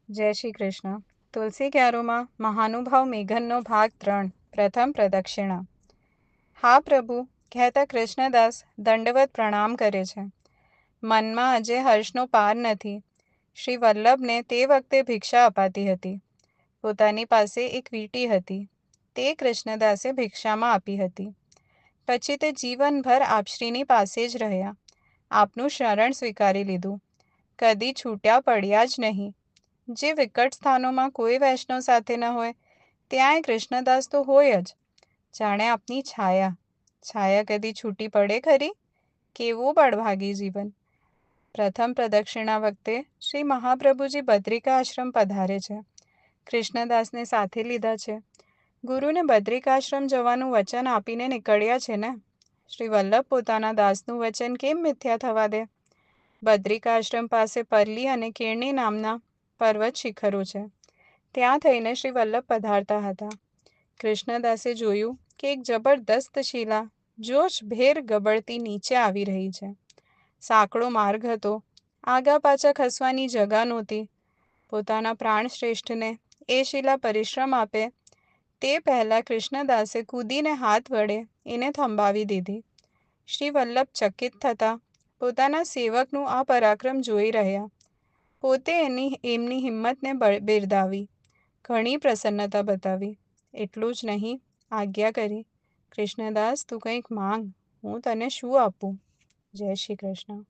જય શ્રી કૃષ્ણ. તુલસી ક્યારોમાં મહાનુભાવ મેઘનનો ભાગ 3 પ્રથમ પ્રદક્ષિણા. હા પ્રભુ, કહેતા કૃષ્ણદાસ દંડવત પ્રણામ કરે છે. મનમાં આજે હર્ષનો પાર નથી. શ્રી વલ્લભને તે વખતે ભિક્ષા અપાતી હતી. પોતાની પાસે એક વીંટી હતી. તે કૃષ્ણદાસે ભિક્ષામાં આપી હતી. પછી તે જીવનભર આપશ્રીની પાસે જ રહ્યા. આપનું શરણ સ્વીકારી લીધું. કદી છૂટ્યા પડ્યા જ નહીં. જે વિકટ સ્થાનોમાં કોઈ વૈષ્ણવ સાથે ન હોય ત્યાંય કૃષ્ણદાસ તો હોય જ. જાણે આપની છાયા. છાયા કદી છૂટી પડે ખરી? કેવું બળભાગી જીવન! પ્રથમ પ્રદક્ષિણા વખતે શ્રી મહાપ્રભુજી બદ્રિકાશ્રમ પધારે છે. કૃષ્ણદાસને સાથે લીધા છે. ગુરુને બદ્રિકાશ્રમ જવાનું વચન આપીને નીકળ્યા છે ને? શ્રી વલ્લભ પોતાના દાસનું વચન કેમ મિથ્યા થવા દે? બદ્રિકાશ્રમ પાસે પરલી અને કેળની નામના પર્વત શિખરો છે. ત્યાં થઈને શ્રી વલ્લભ પધારતા હતા. કૃષ્ણદાસે જોયું કે એક જબરદસ્ત શિલા જોશભેર ગબડતી નીચે આવી રહી છે. સાંકડો માર્ગ હતો. આગા પાછા ખસવાની જગા નહોતી. પોતાના પ્રાણશ્રેષ્ઠને એ શિલા પરિશ્રમ આપે તે પહેલાં કૃષ્ણદાસે કૂદીને હાથ વડે એને થંભાવી દીધી. શ્રી વલ્લભ ચકિત થતા પોતાના સેવકનું આ પરાક્રમ જોઈ રહ્યા. પોતે એમની હિંમતને બિરદાવી. ઘણી પ્રસન્નતા બતાવી. એટલું જ નહીં, આજ્ઞા કરી, કૃષ્ણદાસ તું કંઈક માંગ, હું તને શું આપું? જય શ્રી કૃષ્ણ.